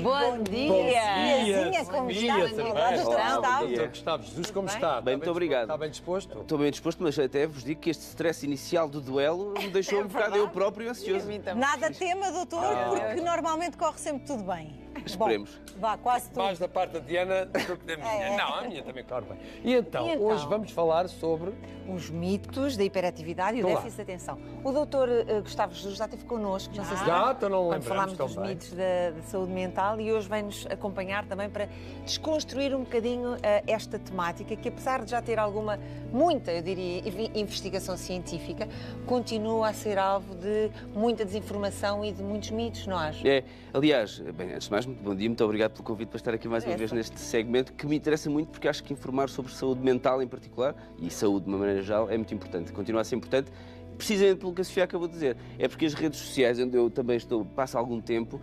Bom dia! Tiazinha, como está? Doutor Gustavo Jesus, como está? Bem, muito obrigado. Está bem disposto? Estou bem disposto, mas até vos digo que este stress inicial do duelo me deixou um bocado eu próprio ansioso. Nada tema, doutor, porque normalmente corre sempre tudo bem. Esperemos. Bom, vá, quase tudo. Mais da parte da Diana do que da minha. Não, a minha também corre bem. E então, hoje vamos falar sobre... Os mitos da hiperatividade e o déficit de atenção. O doutor Gustavo Jesus já esteve connosco, não sei se Já, então não quando lembramos falámos tão dos bem. mitos da saúde mental, e hoje vem-nos acompanhar também para desconstruir um bocadinho esta temática, que apesar de já ter muita, eu diria, investigação científica, continua a ser alvo de muita desinformação e de muitos mitos, não acha? É, aliás, bem, antes de mais, muito bom dia, muito obrigado pelo convite para estar aqui mais uma vez neste segmento, que me interessa muito porque acho que informar sobre saúde mental em particular, e saúde de uma maneira geral, é muito importante, continua a ser importante, precisamente pelo que a Sofia acabou de dizer. É porque as redes sociais, onde eu também passo algum tempo,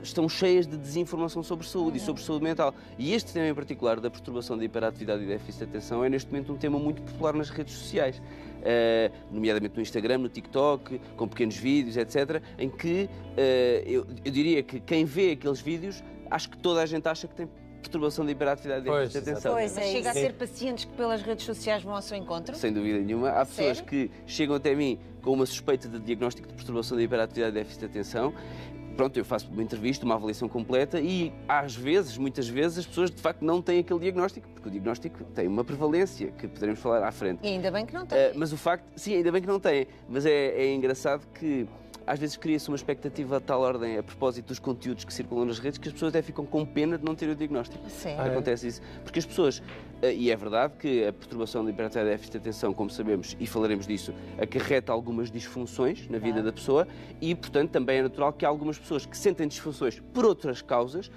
estão cheias de desinformação sobre saúde e sobre saúde mental. E este tema em particular, da perturbação da hiperatividade e déficit de atenção, é neste momento um tema muito popular nas redes sociais. Nomeadamente no Instagram, no TikTok, com pequenos vídeos, etc., em que eu diria que quem vê aqueles vídeos, acho que toda a gente acha que tem perturbação de hiperatividade e déficit de atenção. Pois, Mas chega a ser pacientes que pelas redes sociais vão ao seu encontro? Sem dúvida nenhuma. Há pessoas Sério? que chegam até mim com uma suspeita de diagnóstico de perturbação de hiperatividade e déficit de atenção. Pronto, eu faço uma entrevista, uma avaliação completa e, às vezes, muitas vezes, as pessoas de facto não têm aquele diagnóstico, porque o diagnóstico tem uma prevalência, que poderemos falar à frente. E ainda bem que não tem. Mas o facto, sim, ainda bem que não têm, mas é engraçado que às vezes cria-se uma expectativa de tal ordem a propósito dos conteúdos que circulam nas redes que as pessoas até ficam com pena de não ter o diagnóstico. Sim. Acontece isso. Porque as pessoas, e é verdade que a perturbação da hiperatividade e déficit de atenção, como sabemos, e falaremos disso, acarreta algumas disfunções na vida da pessoa e, portanto, também é natural que há algumas pessoas que sentem disfunções por outras causas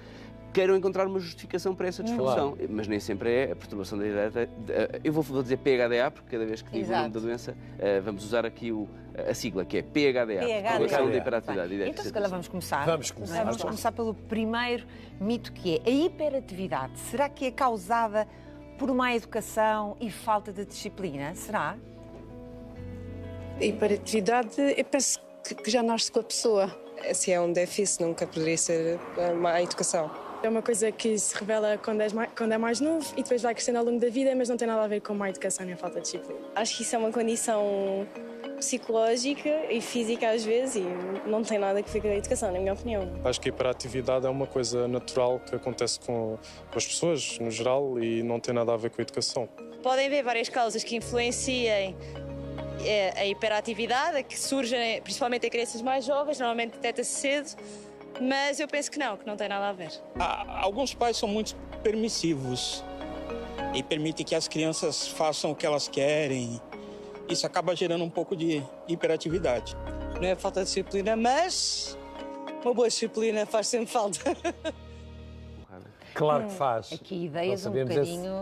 queiram encontrar uma justificação para essa disfunção. Mas nem sempre é a perturbação da hiperatividade. Eu vou dizer PHDA, porque cada vez que digo o nome da doença, vamos usar aqui a sigla, que é PHDA, perturbação da hiperatividade e déficit. Então, se calhar vamos começar. Vamos começar. Vamos começar pelo primeiro mito, que é a hiperatividade. Será que é causada por má educação e falta de disciplina? Será? A hiperatividade, eu penso que já nasce com a pessoa. Se é um déficit, nunca poderia ser a má educação. É uma coisa que se revela quando é mais novo e depois vai crescendo ao longo da vida, mas não tem nada a ver com má educação nem a falta de disciplina. Acho que isso é uma condição psicológica e física às vezes e não tem nada a ver com a educação, na minha opinião. Acho que a hiperatividade é uma coisa natural que acontece com as pessoas, no geral, e não tem nada a ver com a educação. Podem haver várias causas que influenciem a hiperatividade, que surgem principalmente em crianças mais jovens, normalmente detecta-se cedo, mas eu penso que não tem nada a ver. Alguns pais são muito permissivos e permitem que as crianças façam o que elas querem. Isso acaba gerando um pouco de hiperatividade. Não é falta de disciplina, mas uma boa disciplina faz sempre falta. Claro que faz. Aqui ideias um sabemos bocadinho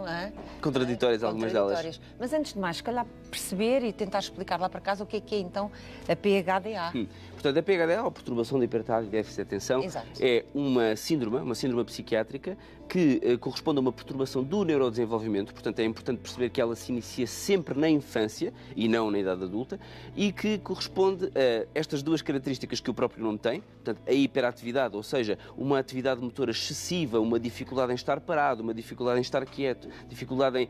Contraditórias, algumas delas. Mas antes de mais, se calhar perceber e tentar explicar lá para casa o que é então a PHDA. Portanto, a PHDA, ou perturbação da hiperatividade e déficit de atenção, é uma síndrome psiquiátrica que corresponde a uma perturbação do neurodesenvolvimento, portanto é importante perceber que ela se inicia sempre na infância e não na idade adulta, e que corresponde a estas duas características que o próprio nome tem, portanto a hiperatividade, ou seja, uma atividade motora excessiva, uma dificuldade em estar parado, uma dificuldade em estar quieto, dificuldade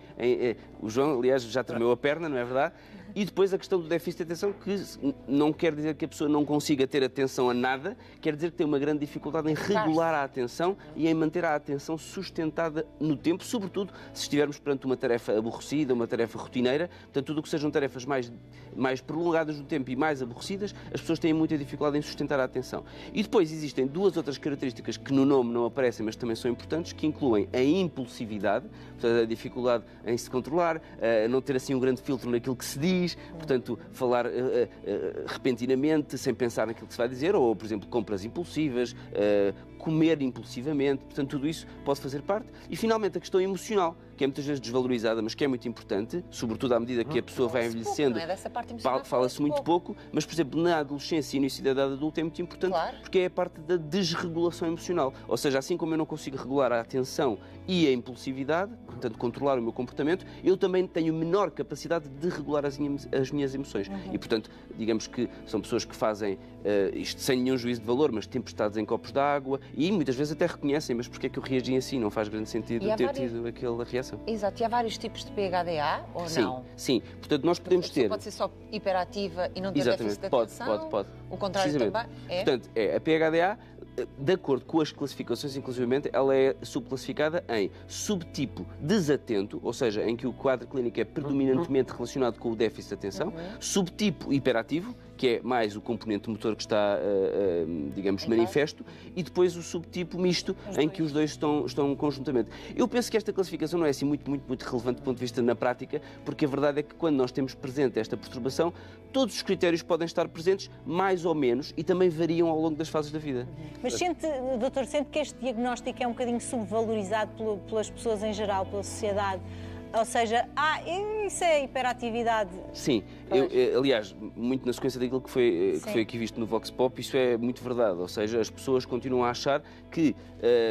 o João, aliás, já tremeu a perna, não é verdade? E depois a questão do déficit de atenção, que não quer dizer que a pessoa não consiga ter atenção a nada, quer dizer que tem uma grande dificuldade em regular a atenção e em manter a atenção sustentada no tempo, sobretudo se estivermos perante uma tarefa aborrecida, uma tarefa rotineira. Portanto, tudo o que sejam tarefas mais prolongadas no tempo e mais aborrecidas, as pessoas têm muita dificuldade em sustentar a atenção. E depois existem duas outras características que no nome não aparecem, mas também são importantes, que incluem a impulsividade, portanto, a dificuldade em se controlar, a não ter assim um grande filtro naquilo que se diz, portanto, falar repentinamente, sem pensar naquilo que se vai dizer, ou, por exemplo, compras impulsivas, comer impulsivamente, portanto, tudo isso pode fazer parte. E, finalmente, a questão emocional, que é muitas vezes desvalorizada, mas que é muito importante, sobretudo à medida que a pessoa vai envelhecendo. Fala-se muito pouco, mas, por exemplo, na adolescência e no início da idade adulta é muito importante, porque é a parte da desregulação emocional. Ou seja, assim como eu não consigo regular a atenção e a impulsividade, portanto, controlar o meu comportamento, eu também tenho menor capacidade de regular as minhas emoções. E, portanto, digamos que são pessoas que fazem isto sem nenhum juízo de valor, mas tempestades em copos de água, E muitas vezes até reconhecem, mas porquê é que eu reagi assim? Não faz grande sentido ter tido aquela reação. Exato. E há vários tipos de PHDA ou não? Sim. Portanto, nós podemos ter... Pode ser só hiperativa e não ter déficit de atenção? Pode. O contrário também? Portanto, a PHDA, de acordo com as classificações, inclusivamente, ela é subclassificada em subtipo desatento, ou seja, em que o quadro clínico é predominantemente relacionado com o déficit de atenção, subtipo hiperativo, que é mais o componente motor que está, digamos, manifesto, e depois o subtipo misto, em que os dois estão conjuntamente. Eu penso que esta classificação não é assim muito relevante do ponto de vista na prática, porque a verdade é que quando nós temos presente esta perturbação, todos os critérios podem estar presentes, mais ou menos, e também variam ao longo das fases da vida. Mas doutor, sente que este diagnóstico é um bocadinho subvalorizado pelas pessoas em geral, pela sociedade? Ou seja, isso é hiperatividade. Sim, aliás, muito na sequência daquilo que foi aqui visto no Vox Pop, isso é muito verdade. Ou seja, as pessoas continuam a achar que,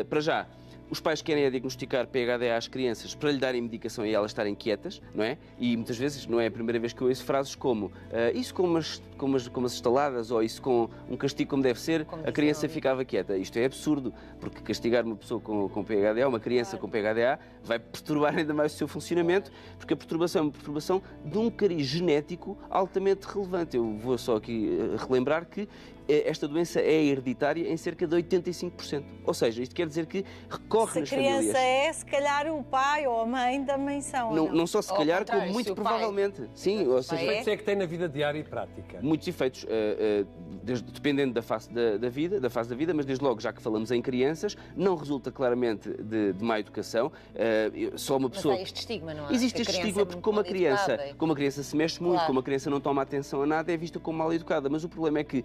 para já, os pais querem diagnosticar PHDA às crianças para lhe darem medicação e elas estarem quietas, não é? E muitas vezes não é a primeira vez que eu ouço frases como isso com umas estaladas ou isso com um castigo como deve ser, a criança ficava quieta. Isto é absurdo, porque castigar uma pessoa com PHDA, uma criança com PHDA, vai perturbar ainda mais o seu funcionamento, porque a perturbação é uma perturbação de um cariz genético altamente relevante. Eu vou só aqui relembrar que esta doença é hereditária em cerca de 85%. Ou seja, isto quer dizer que recorre nas famílias. Se a criança se calhar o pai ou a mãe também são. Não só se calhar, como muito provavelmente. Sim, ou seja, que efeitos é que tem na vida diária e prática? Muitos efeitos, dependendo da fase da vida, mas desde logo, já que falamos em crianças, não resulta claramente de má educação. Só uma pessoa... Mas há este estigma, não é? Existe este estigma, porque como a criança se mexe muito, como a criança não toma atenção a nada, é vista como mal educada. Mas o problema é que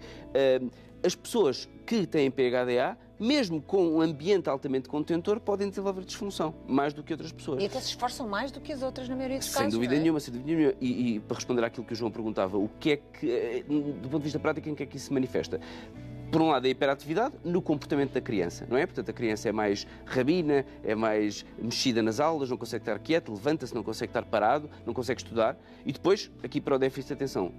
as pessoas que têm PHDA, mesmo com um ambiente altamente contentor, podem desenvolver disfunção, mais do que outras pessoas. E até se esforçam mais do que as outras, na maioria dos casos. Sem dúvida nenhuma. E para responder àquilo que o João perguntava, o que é que, do ponto de vista prático, em que é que isso se manifesta? Por um lado, a hiperatividade no comportamento da criança, não é? Portanto, a criança é mais rabina, é mais mexida nas aulas, não consegue estar quieta, levanta-se, não consegue estar parado, não consegue estudar. E depois, aqui para o déficit de atenção,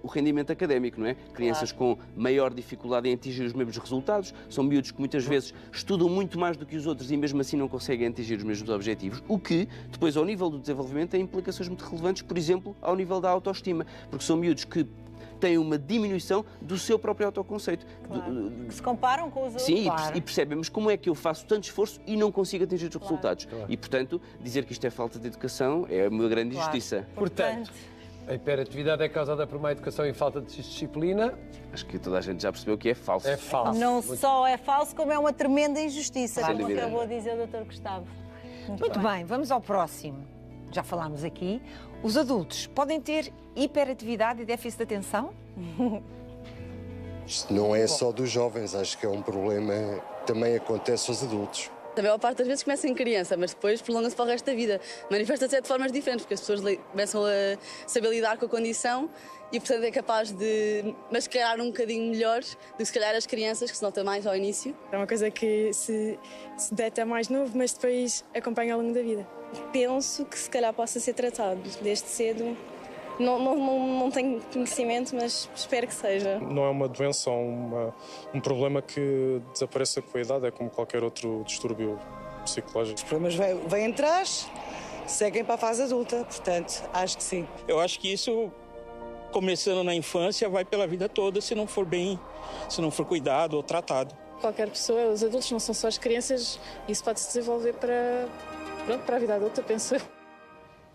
o rendimento académico, não é? Crianças com maior dificuldade em atingir os mesmos resultados, são miúdos que muitas vezes estudam muito mais do que os outros e mesmo assim não conseguem atingir os mesmos objetivos, o que, depois, ao nível do desenvolvimento, tem implicações muito relevantes, por exemplo, ao nível da autoestima, porque são miúdos que têm uma diminuição do seu próprio autoconceito. Claro. Que se comparam com os outros. Sim, e percebemos como é que eu faço tanto esforço e não consigo atingir os resultados. Claro. E, portanto, dizer que isto é falta de educação é uma grande injustiça. Portanto, a hiperatividade é causada por má educação e falta de disciplina. Acho que toda a gente já percebeu que é falso. É falso. Não só é falso, como é uma tremenda injustiça, como acabou de dizer o Dr. Gustavo. Muito bem, vamos ao próximo. Já falámos aqui. Os adultos podem ter hiperatividade e déficit de atenção? Isto não é só dos jovens, acho que é um problema que também acontece aos adultos. A maior parte das vezes começa em criança, mas depois prolonga-se para o resto da vida. Manifesta-se de formas diferentes, porque as pessoas começam a saber lidar com a condição e, portanto, é capaz de mascarar um bocadinho melhor do que, se calhar, as crianças, que se nota mais ao início. É uma coisa que se detecta mais novo, mas depois acompanha ao longo da vida. Penso que, se calhar, possa ser tratado desde cedo. Não tenho conhecimento, mas espero que seja. Não é uma doença ou um problema que desapareça com a idade, é como qualquer outro distúrbio psicológico. Os problemas vêm atrás, seguem para a fase adulta, portanto, acho que sim. Eu acho que isso, começando na infância, vai pela vida toda se não for cuidado ou tratado. Qualquer pessoa, os adultos não são só as crianças, isso pode se desenvolver para a vida adulta, penso eu.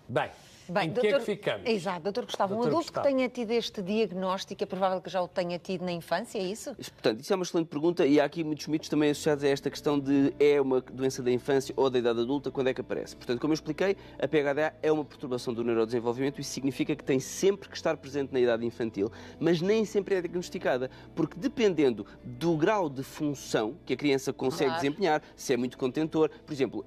Bem, em que é que ficamos? Exato, doutor Gustavo, um adulto que tenha tido este diagnóstico, é provável que já o tenha tido na infância, é isso? Portanto, isso é uma excelente pergunta e há aqui muitos mitos também associados a esta questão de é uma doença da infância ou da idade adulta, quando é que aparece. Portanto, como eu expliquei, a PHDA é uma perturbação do neurodesenvolvimento, isso significa que tem sempre que estar presente na idade infantil, mas nem sempre é diagnosticada, porque dependendo do grau de função que a criança consegue desempenhar, se é muito contentor, por exemplo,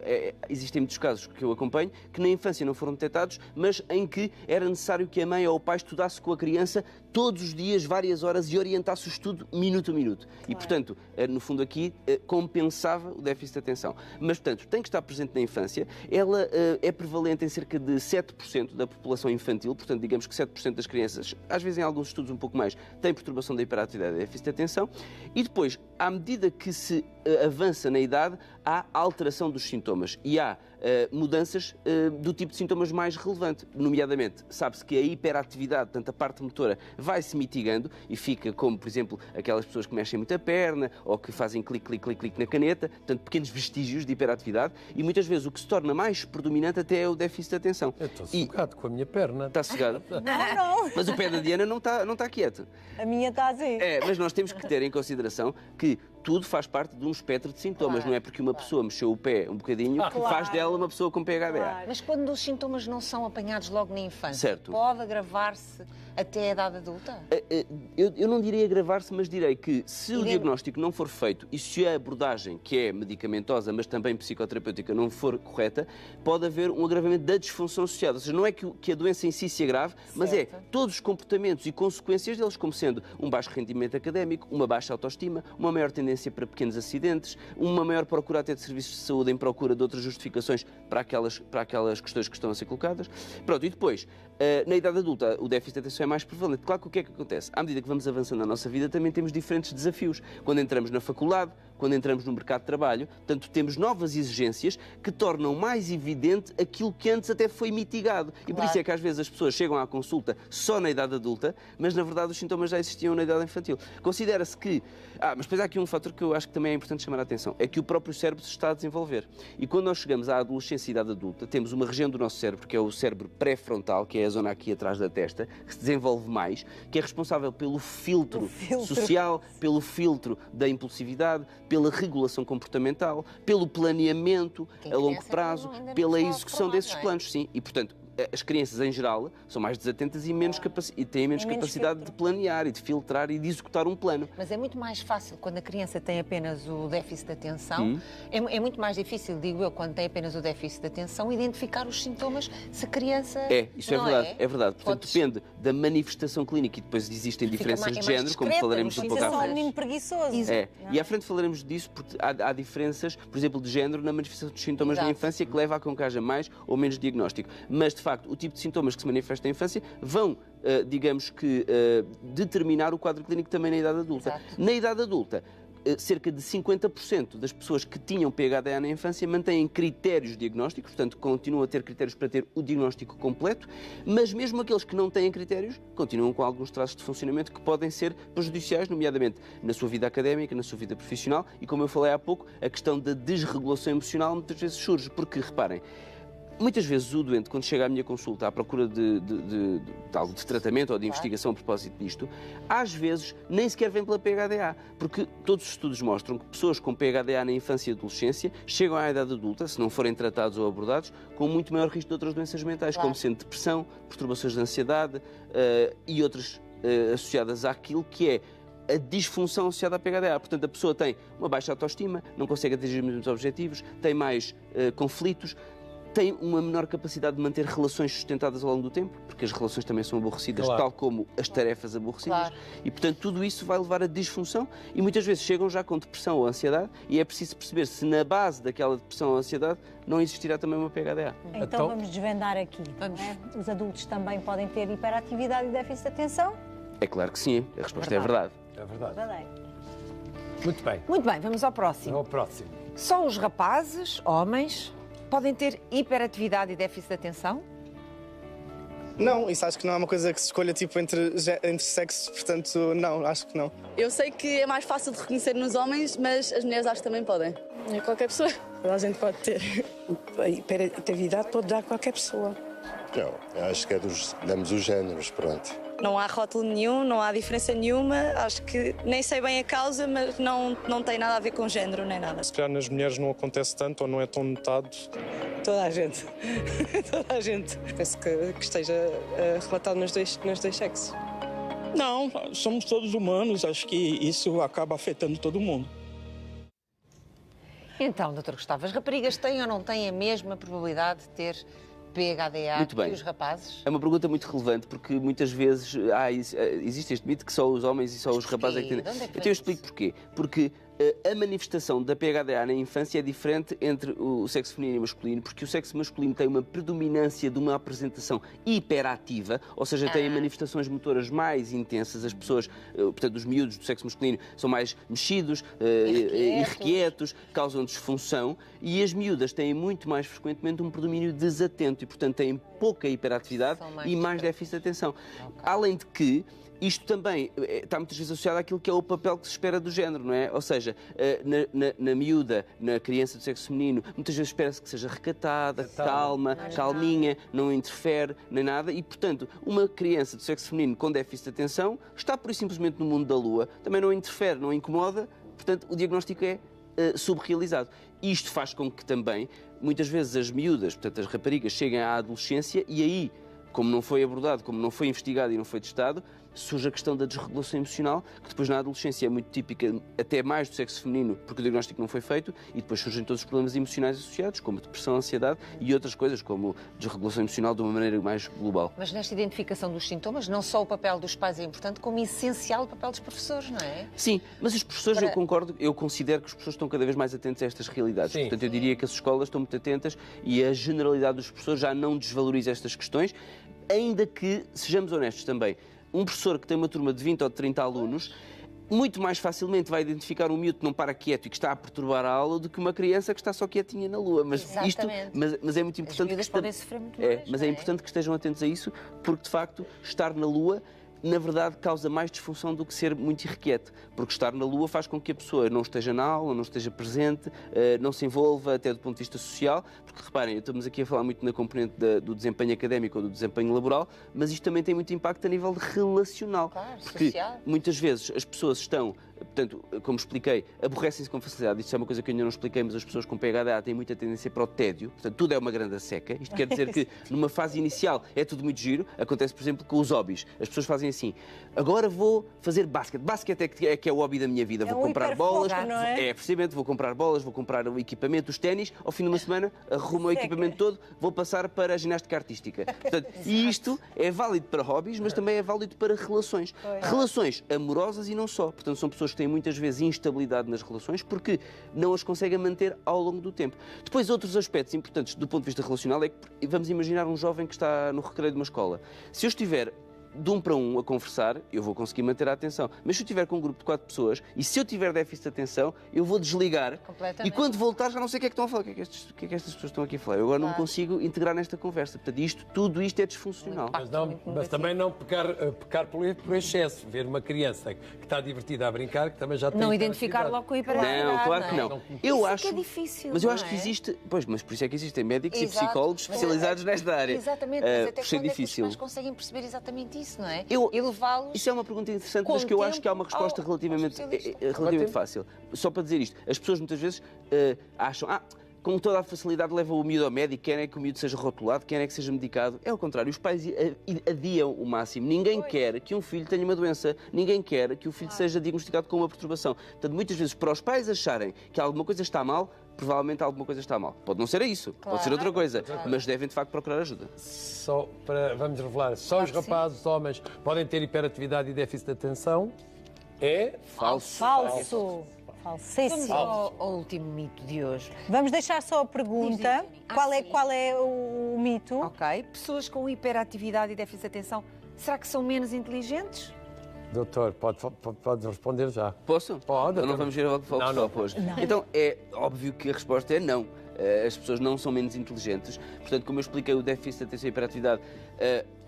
existem muitos casos que eu acompanho que na infância não foram detectados, mas mas em que era necessário que a mãe ou o pai estudasse com a criança todos os dias, várias horas, e orientasse o estudo minuto a minuto. Claro. E, portanto, no fundo aqui, compensava o déficit de atenção. Mas, portanto, tem que estar presente na infância. Ela é prevalente em cerca de 7% da população infantil, portanto, digamos que 7% das crianças, às vezes em alguns estudos um pouco mais, têm perturbação da hiperatividade e déficit de atenção. E depois, à medida que se avança na idade, há alteração dos sintomas e há mudanças do tipo de sintomas mais relevante. Nomeadamente, sabe-se que a hiperatividade, portanto, a parte motora, vai-se mitigando e fica como, por exemplo, aquelas pessoas que mexem muito a perna ou que fazem clique, clique, clique, clique na caneta, portanto, pequenos vestígios de hiperatividade, e muitas vezes o que se torna mais predominante até é o déficit de atenção. Eu estou sossegado com a minha perna. Está sossegado? Não. Mas o pé da Diana não está quieto. A minha está assim. Mas nós temos que ter em consideração que tudo faz parte de um espectro de sintomas. Claro, não é porque uma pessoa mexeu o pé um bocadinho que faz dela uma pessoa com PHDA. Claro. Mas quando os sintomas não são apanhados logo na infância, certo, pode agravar-se até a idade adulta? Eu não direi agravar-se, mas direi que se o diagnóstico não for feito e se a abordagem, que é medicamentosa, mas também psicoterapêutica, não for correta, pode haver um agravamento da disfunção associada. Ou seja, não é que a doença em si se agrave, mas é todos os comportamentos e consequências deles, como sendo um baixo rendimento académico, uma baixa autoestima, uma maior tendência para pequenos acidentes, uma maior procura até de serviços de saúde em procura de outras justificações para aquelas questões que estão a ser colocadas. Pronto, e depois, na idade adulta, o déficit de atenção é mais prevalente. Claro que o que é que acontece? À medida que vamos avançando na nossa vida, também temos diferentes desafios. Quando entramos na faculdade, quando entramos no mercado de trabalho, portanto, temos novas exigências que tornam mais evidente aquilo que antes até foi mitigado. E por isso é que às vezes as pessoas chegam à consulta só na idade adulta, mas na verdade os sintomas já existiam na idade infantil. Considera-se que... mas depois há aqui um fator que eu acho que também é importante chamar a atenção, é que o próprio cérebro se está a desenvolver. E quando nós chegamos à adolescência e idade adulta, temos uma região do nosso cérebro, que é o cérebro pré-frontal, que é a zona aqui atrás da testa, que se desenvolve mais, que é responsável pelo filtro social, pelo filtro da impulsividade, pela regulação comportamental, pelo planeamento a longo prazo, pela execução desses planos, sim. E, portanto, as crianças em geral são mais desatentas e têm menos capacidade de planear e de filtrar e de executar um plano. Mas é muito mais fácil quando a criança tem apenas o déficit de atenção. É muito mais difícil, digo eu, quando tem apenas o déficit de atenção, identificar os sintomas se a criança... Isso é verdade. É verdade. Portanto, depende da manifestação clínica e depois existem diferenças de género, como falaremos um pouco à frente. É um menino preguiçoso. E à frente falaremos disso porque há diferenças, por exemplo, de género na manifestação dos sintomas na infância que leva a que haja mais ou menos diagnóstico. Mas, de facto, o tipo de sintomas que se manifestam na infância vão, digamos que, determinar o quadro clínico também na idade adulta. Exato. Na idade adulta, cerca de 50% das pessoas que tinham PHDA na infância mantêm critérios diagnósticos, portanto, continuam a ter critérios para ter o diagnóstico completo, mas mesmo aqueles que não têm critérios continuam com alguns traços de funcionamento que podem ser prejudiciais, nomeadamente na sua vida académica, na sua vida profissional, e como eu falei há pouco, a questão da desregulação emocional muitas vezes surge, porque, reparem, muitas vezes o doente, quando chega à minha consulta à procura de algo de tratamento ou de investigação a propósito disto, às vezes nem sequer vem pela PHDA, porque todos os estudos mostram que pessoas com PHDA na infância e adolescência chegam à idade adulta, se não forem tratados ou abordados, com muito maior risco de outras doenças mentais, como sendo depressão, perturbações de ansiedade e outras associadas àquilo que é a disfunção associada à PHDA. Portanto, a pessoa tem uma baixa autoestima, não consegue atingir os mesmos objetivos, tem mais conflitos, tem uma menor capacidade de manter relações sustentadas ao longo do tempo, porque as relações também são aborrecidas, tal como as tarefas aborrecidas. E, portanto, tudo isso vai levar a disfunção e muitas vezes chegam já com depressão ou ansiedade e é preciso perceber se na base daquela depressão ou ansiedade não existirá também uma PHDA. Então vamos desvendar aqui. Os adultos também podem ter hiperatividade e déficit de atenção? É claro que sim, a resposta é verdade. É verdade. Muito bem. Muito bem, vamos ao próximo. Ao próximo. Só os rapazes, homens, podem ter hiperatividade e déficit de atenção? Não, isso acho que não é uma coisa que se escolha tipo entre sexos, portanto, não, acho que não. Eu sei que é mais fácil de reconhecer nos homens, mas as mulheres acho que também podem. Qualquer pessoa, toda a gente pode ter. A hiperatividade pode dar a qualquer pessoa. Não, acho que damos os géneros, pronto. Não há rótulo nenhum, não há diferença nenhuma. Acho que nem sei bem a causa, mas não tem nada a ver com género nem nada. Se calhar nas mulheres não acontece tanto ou não é tão notado. Toda a gente. Toda a gente. Penso que esteja relatado nos dois sexos. Não, somos todos humanos. Acho que isso acaba afetando todo mundo. Então, Dr. Gustavo, as raparigas têm ou não têm a mesma probabilidade de ter PHDA que os rapazes? É uma pergunta muito relevante, porque muitas vezes existe este mito que só os homens e só os rapazes é que têm. Então eu explico porquê. Porque a manifestação da PHDA na infância é diferente entre o sexo feminino e o masculino, porque o sexo masculino tem uma predominância de uma apresentação hiperativa, ou seja, tem manifestações motoras mais intensas. As pessoas, portanto, os miúdos do sexo masculino são mais mexidos, irrequietos, causam disfunção, e as miúdas têm muito mais frequentemente um predomínio desatento e, portanto, têm pouca hiperatividade e mais déficit de atenção. Além de que isto também está muitas vezes associado àquilo que é o papel que se espera do género, não é? Ou seja, na miúda, na criança do sexo feminino, muitas vezes espera-se que seja recatada, calma, calminha, não interfere nem nada, e, portanto, uma criança do sexo feminino com déficit de atenção está, por isso, simplesmente no mundo da lua, também não interfere, não incomoda, portanto, o diagnóstico é subrealizado. Isto faz com que também, muitas vezes, as miúdas, portanto, as raparigas, cheguem à adolescência e aí, como não foi abordado, como não foi investigado e não foi testado, surge a questão da desregulação emocional, que depois na adolescência é muito típica, até mais do sexo feminino, porque o diagnóstico não foi feito, e depois surgem todos os problemas emocionais associados, como depressão, ansiedade e outras coisas, como desregulação emocional de uma maneira mais global. Mas nesta identificação dos sintomas, não só o papel dos pais é importante, como essencial o papel dos professores, não é? Sim, mas os professores, eu considero que os professores estão cada vez mais atentos a estas realidades. Sim. Portanto, eu diria que as escolas estão muito atentas e a generalidade dos professores já não desvaloriza estas questões, ainda que, sejamos honestos também, um professor que tem uma turma de 20 ou de 30 alunos muito mais facilmente vai identificar um miúdo que não para quieto e que está a perturbar a aula do que uma criança que está só quietinha na lua. Mas é muito importante podem sofrer muito mais, mas é importante que estejam atentos a isso, porque de facto estar na lua na verdade causa mais disfunção do que ser muito irrequieto, porque estar na lua faz com que a pessoa não esteja na aula, não esteja presente, não se envolva até do ponto de vista social, porque reparem, estamos aqui a falar muito na componente do desempenho académico ou do desempenho laboral, mas isto também tem muito impacto a nível relacional, porque social. Muitas vezes as pessoas estão, portanto, como expliquei, aborrecem-se com facilidade. Isto é uma coisa que eu ainda não expliquei, mas as pessoas com PHDA têm muita tendência para o tédio. Portanto, tudo é uma grande seca. Isto quer dizer que, numa fase inicial, é tudo muito giro. Acontece, por exemplo, com os hobbies. As pessoas fazem assim, agora vou fazer basquete. Basquete é que é o hobby da minha vida. Vou comprar bolas. Precisamente, vou comprar bolas, vou comprar o equipamento, os ténis. Ao fim de uma semana, arrumo o equipamento todo, vou passar para a ginástica artística. Portanto, e isto é válido para hobbies, mas também é válido para relações. Relações amorosas e não só. Portanto, são pessoas que têm muitas vezes instabilidade nas relações porque não as conseguem manter ao longo do tempo. Depois, outros aspectos importantes do ponto de vista relacional é que, vamos imaginar um jovem que está no recreio de uma escola. Se eu estiver de um para um a conversar, eu vou conseguir manter a atenção. Mas se eu estiver com um grupo de 4 pessoas e se eu tiver déficit de atenção, eu vou desligar e quando voltar já não sei o que é que estão a falar, o que é que estas pessoas estão aqui a falar. Eu agora não me consigo integrar nesta conversa. Portanto, tudo isto é disfuncional. Mas também não pecar por excesso. Ver uma criança que está divertida a brincar, que também já tem... Não identificar logo com a hiperatividade. Não, claro que não. Eu acho que é difícil. Mas eu acho que existe... Pois, mas por isso é que existem médicos e psicólogos especializados nesta área. Exatamente, mas até quando é que os pais conseguem perceber exatamente isso, não é? Isso é uma pergunta interessante, mas que eu acho que há uma resposta relativamente fácil. Só para dizer isto, as pessoas muitas vezes acham, com toda a facilidade levam o miúdo ao médico, querem que o miúdo seja rotulado, querem que seja medicado. É o contrário, os pais adiam o máximo. Ninguém quer que um filho tenha uma doença, ninguém quer que o filho seja diagnosticado com uma perturbação. Portanto, muitas vezes, para os pais acharem que alguma coisa está mal, provavelmente alguma coisa está mal. Pode não ser isso, pode ser outra coisa, mas devem de facto procurar ajuda. Vamos revelar, só os rapazes, os homens, podem ter hiperatividade e déficit de atenção? É falso. Falso. Falsíssimo. Vamos ao último mito de hoje. Vamos deixar só a pergunta. Qual é o mito? Ok. Pessoas com hiperatividade e déficit de atenção, será que são menos inteligentes? Doutor, pode responder já. Posso? Pode. Ou não vamos ver o foco hoje? Então, é óbvio que a resposta é não. As pessoas não são menos inteligentes. Portanto, como eu expliquei, o déficit de atenção e hiperatividade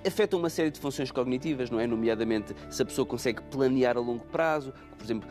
afeta uma série de funções cognitivas, não é? Nomeadamente, se a pessoa consegue planear a longo prazo, por exemplo,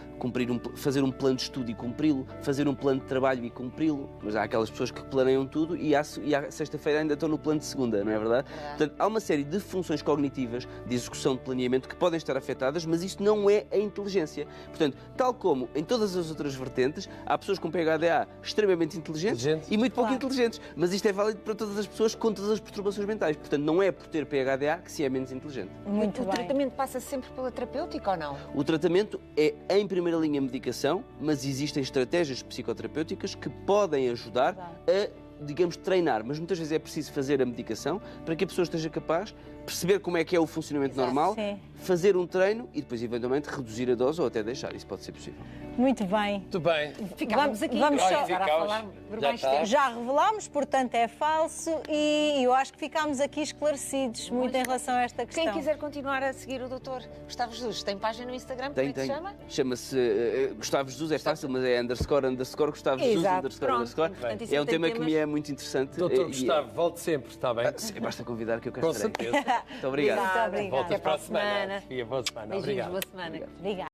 fazer um plano de estudo e cumpri-lo, fazer um plano de trabalho e cumpri-lo. Mas há aquelas pessoas que planeiam tudo e à sexta-feira ainda estão no plano de segunda, não é verdade? Portanto, há uma série de funções cognitivas de execução de planeamento que podem estar afetadas, mas isto não é a inteligência. Portanto, tal como em todas as outras vertentes, há pessoas com PHDA extremamente inteligentes e muito pouco inteligentes. Mas isto é válido para todas as pessoas com todas as perturbações mentais. Portanto, não é por ter PHDA que se é menos inteligente. O tratamento passa sempre pela terapêutica ou não? O tratamento é, em primeira linha, medicação, mas existem estratégias psicoterapêuticas que podem ajudar a digamos, treinar, mas muitas vezes é preciso fazer a medicação para que a pessoa esteja capaz de perceber como é que é o funcionamento normal, fazer um treino e depois, eventualmente, reduzir a dose ou até deixar. Isso pode ser possível. Muito bem. Muito bem. Ficámos aqui vamos só agora a falar por mais tempo. Já revelámos, portanto é falso e eu acho que ficámos aqui esclarecidos muito em relação a esta questão. Quem quiser continuar a seguir o Dr. Gustavo Jesus, tem página no Instagram? Como é que se chama? Chama-se Gustavo Jesus, é fácil, mas é __Gustavo Jesus, __. É um tema que me é muito interessante. Doutor Gustavo, volte sempre, está bem? Basta convidar que eu cá Com estarei. certeza. Muito obrigado. Muito obrigada. Voltas Até para a semana. Sofia, boa semana. Beijinhos, Obrigado. boa semana. Obrigada.